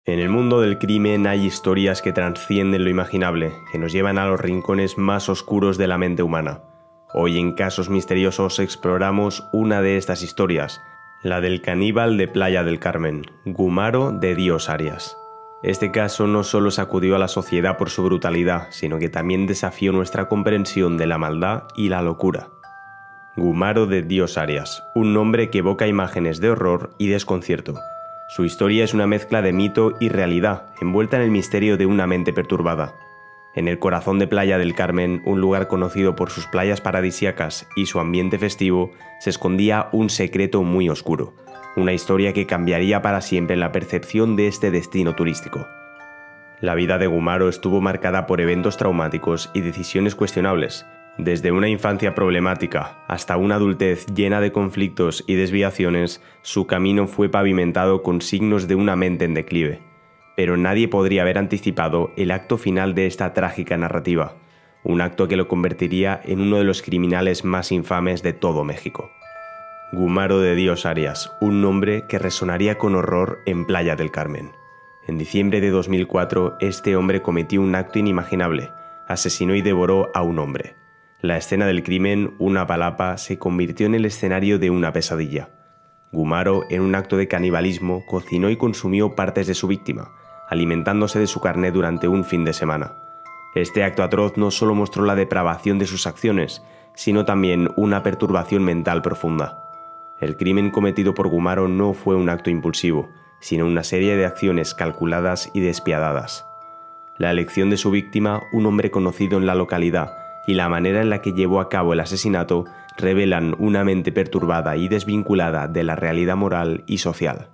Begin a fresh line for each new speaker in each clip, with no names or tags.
En el mundo del crimen hay historias que trascienden lo imaginable, que nos llevan a los rincones más oscuros de la mente humana. Hoy en Casos Misteriosos exploramos una de estas historias, la del caníbal de Playa del Carmen, Gumaro de Dios Arias. Este caso no solo sacudió a la sociedad por su brutalidad, sino que también desafió nuestra comprensión de la maldad y la locura. Gumaro de Dios Arias, un nombre que evoca imágenes de horror y desconcierto. Su historia es una mezcla de mito y realidad, envuelta en el misterio de una mente perturbada. En el corazón de Playa del Carmen, un lugar conocido por sus playas paradisíacas y su ambiente festivo, se escondía un secreto muy oscuro, una historia que cambiaría para siempre la percepción de este destino turístico. La vida de Gumaro estuvo marcada por eventos traumáticos y decisiones cuestionables. Desde una infancia problemática hasta una adultez llena de conflictos y desviaciones, su camino fue pavimentado con signos de una mente en declive. Pero nadie podría haber anticipado el acto final de esta trágica narrativa, un acto que lo convertiría en uno de los criminales más infames de todo México. Gumaro de Dios Arias, un nombre que resonaría con horror en Playa del Carmen. En diciembre de 2004, este hombre cometió un acto inimaginable, asesinó y devoró a un hombre. La escena del crimen, una palapa, se convirtió en el escenario de una pesadilla. Gumaro, en un acto de canibalismo, cocinó y consumió partes de su víctima, alimentándose de su carne durante un fin de semana. Este acto atroz no solo mostró la depravación de sus acciones, sino también una perturbación mental profunda. El crimen cometido por Gumaro no fue un acto impulsivo, sino una serie de acciones calculadas y despiadadas. La elección de su víctima, un hombre conocido en la localidad, y la manera en la que llevó a cabo el asesinato revelan una mente perturbada y desvinculada de la realidad moral y social.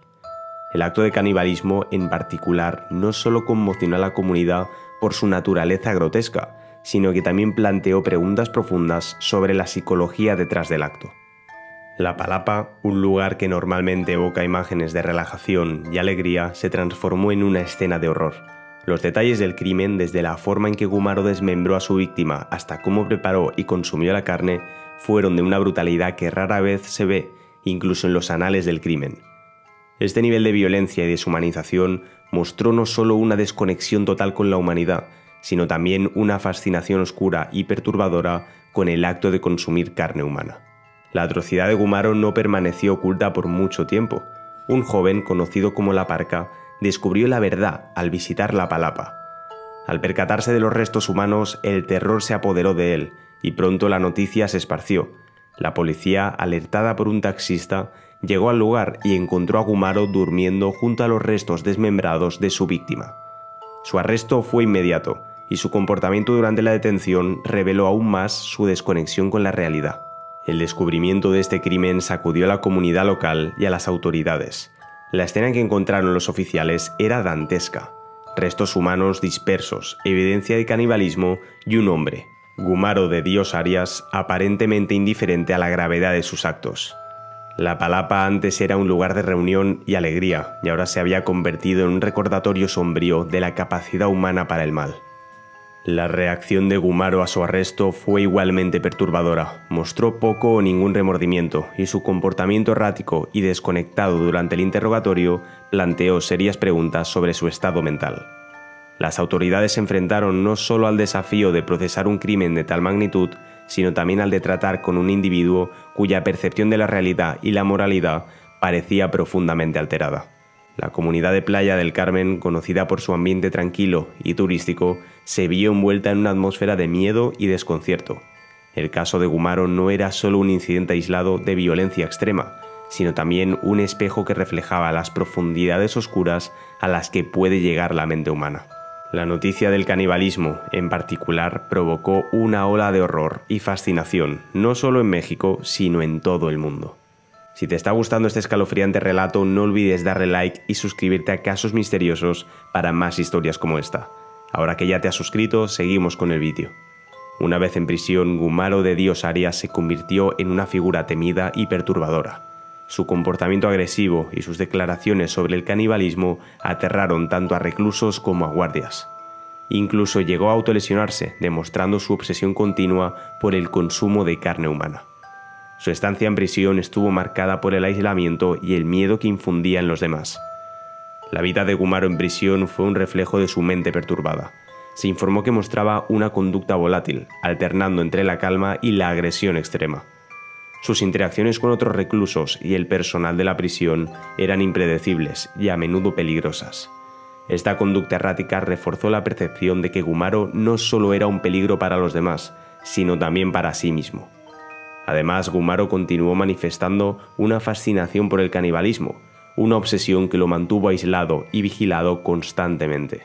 El acto de canibalismo, en particular, no solo conmocionó a la comunidad por su naturaleza grotesca, sino que también planteó preguntas profundas sobre la psicología detrás del acto. La palapa, un lugar que normalmente evoca imágenes de relajación y alegría, se transformó en una escena de horror. Los detalles del crimen, desde la forma en que Gumaro desmembró a su víctima hasta cómo preparó y consumió la carne, fueron de una brutalidad que rara vez se ve, incluso en los anales del crimen. Este nivel de violencia y deshumanización mostró no solo una desconexión total con la humanidad, sino también una fascinación oscura y perturbadora con el acto de consumir carne humana. La atrocidad de Gumaro no permaneció oculta por mucho tiempo. Un joven, conocido como La Parca, descubrió la verdad al visitar la palapa. Al percatarse de los restos humanos, el terror se apoderó de él, y pronto la noticia se esparció. La policía, alertada por un taxista, llegó al lugar y encontró a Gumaro durmiendo junto a los restos desmembrados de su víctima. Su arresto fue inmediato, y su comportamiento durante la detención reveló aún más su desconexión con la realidad. El descubrimiento de este crimen sacudió a la comunidad local y a las autoridades. La escena que encontraron los oficiales era dantesca. Restos humanos dispersos, evidencia de canibalismo y un hombre, Gumaro de Dios Arias, aparentemente indiferente a la gravedad de sus actos. La palapa antes era un lugar de reunión y alegría, y ahora se había convertido en un recordatorio sombrío de la capacidad humana para el mal. La reacción de Gumaro a su arresto fue igualmente perturbadora. Mostró poco o ningún remordimiento, y su comportamiento errático y desconectado durante el interrogatorio planteó serias preguntas sobre su estado mental. Las autoridades se enfrentaron no solo al desafío de procesar un crimen de tal magnitud, sino también al de tratar con un individuo cuya percepción de la realidad y la moralidad parecía profundamente alterada. La comunidad de Playa del Carmen, conocida por su ambiente tranquilo y turístico, se vio envuelta en una atmósfera de miedo y desconcierto. El caso de Gumaro no era solo un incidente aislado de violencia extrema, sino también un espejo que reflejaba las profundidades oscuras a las que puede llegar la mente humana. La noticia del canibalismo, en particular, provocó una ola de horror y fascinación, no solo en México, sino en todo el mundo. Si te está gustando este escalofriante relato, no olvides darle like y suscribirte a Casos Misteriosos para más historias como esta. Ahora que ya te has suscrito, seguimos con el vídeo. Una vez en prisión, Gumaro de Dios Arias se convirtió en una figura temida y perturbadora. Su comportamiento agresivo y sus declaraciones sobre el canibalismo aterraron tanto a reclusos como a guardias. Incluso llegó a autolesionarse, demostrando su obsesión continua por el consumo de carne humana. Su estancia en prisión estuvo marcada por el aislamiento y el miedo que infundía en los demás. La vida de Gumaro en prisión fue un reflejo de su mente perturbada. Se informó que mostraba una conducta volátil, alternando entre la calma y la agresión extrema. Sus interacciones con otros reclusos y el personal de la prisión eran impredecibles y a menudo peligrosas. Esta conducta errática reforzó la percepción de que Gumaro no solo era un peligro para los demás, sino también para sí mismo. Además, Gumaro continuó manifestando una fascinación por el canibalismo, una obsesión que lo mantuvo aislado y vigilado constantemente.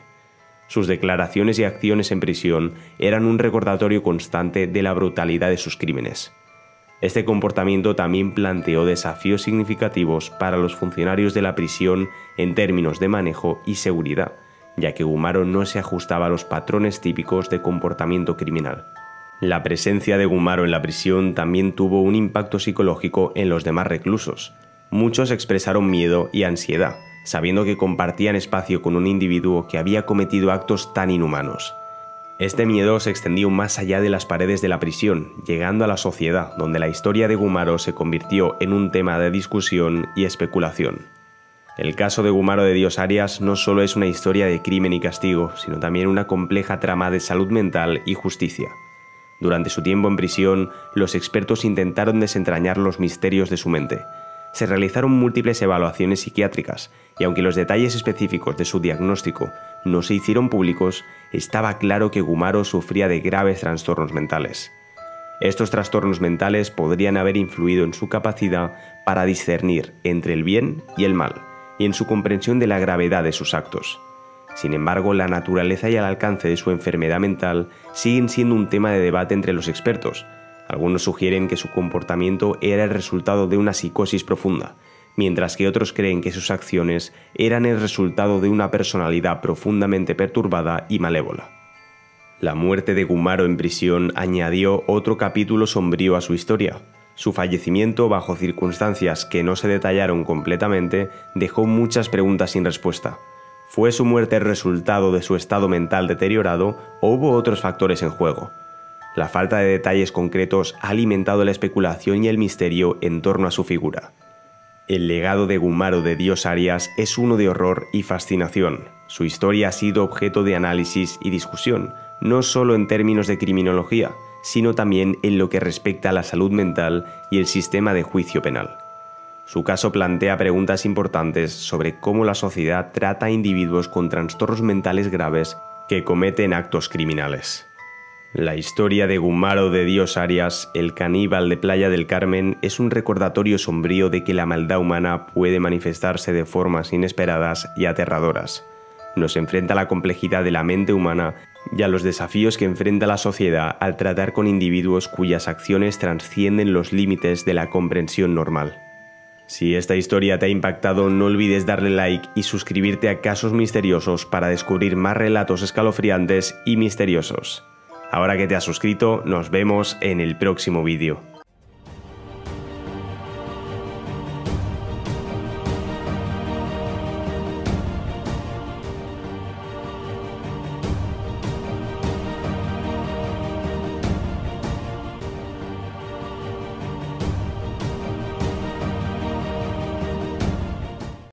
Sus declaraciones y acciones en prisión eran un recordatorio constante de la brutalidad de sus crímenes. Este comportamiento también planteó desafíos significativos para los funcionarios de la prisión en términos de manejo y seguridad, ya que Gumaro no se ajustaba a los patrones típicos de comportamiento criminal. La presencia de Gumaro en la prisión también tuvo un impacto psicológico en los demás reclusos. Muchos expresaron miedo y ansiedad, sabiendo que compartían espacio con un individuo que había cometido actos tan inhumanos. Este miedo se extendió más allá de las paredes de la prisión, llegando a la sociedad, donde la historia de Gumaro se convirtió en un tema de discusión y especulación. El caso de Gumaro de Dios Arias no solo es una historia de crimen y castigo, sino también una compleja trama de salud mental y justicia. Durante su tiempo en prisión, los expertos intentaron desentrañar los misterios de su mente. Se realizaron múltiples evaluaciones psiquiátricas, y aunque los detalles específicos de su diagnóstico no se hicieron públicos, estaba claro que Gumaro sufría de graves trastornos mentales. Estos trastornos mentales podrían haber influido en su capacidad para discernir entre el bien y el mal, y en su comprensión de la gravedad de sus actos. Sin embargo, la naturaleza y el alcance de su enfermedad mental siguen siendo un tema de debate entre los expertos. Algunos sugieren que su comportamiento era el resultado de una psicosis profunda, mientras que otros creen que sus acciones eran el resultado de una personalidad profundamente perturbada y malévola. La muerte de Gumaro en prisión añadió otro capítulo sombrío a su historia. Su fallecimiento, bajo circunstancias que no se detallaron completamente, dejó muchas preguntas sin respuesta. ¿Fue su muerte el resultado de su estado mental deteriorado o hubo otros factores en juego? La falta de detalles concretos ha alimentado la especulación y el misterio en torno a su figura. El legado de Gumaro de Dios Arias es uno de horror y fascinación. Su historia ha sido objeto de análisis y discusión, no solo en términos de criminología, sino también en lo que respecta a la salud mental y el sistema de juicio penal. Su caso plantea preguntas importantes sobre cómo la sociedad trata a individuos con trastornos mentales graves que cometen actos criminales. La historia de Gumaro de Dios Arias, el caníbal de Playa del Carmen, es un recordatorio sombrío de que la maldad humana puede manifestarse de formas inesperadas y aterradoras. Nos enfrenta a la complejidad de la mente humana y a los desafíos que enfrenta la sociedad al tratar con individuos cuyas acciones trascienden los límites de la comprensión normal. Si esta historia te ha impactado, no olvides darle like y suscribirte a Casos Misteriosos para descubrir más relatos escalofriantes y misteriosos. Ahora que te has suscrito, nos vemos en el próximo vídeo.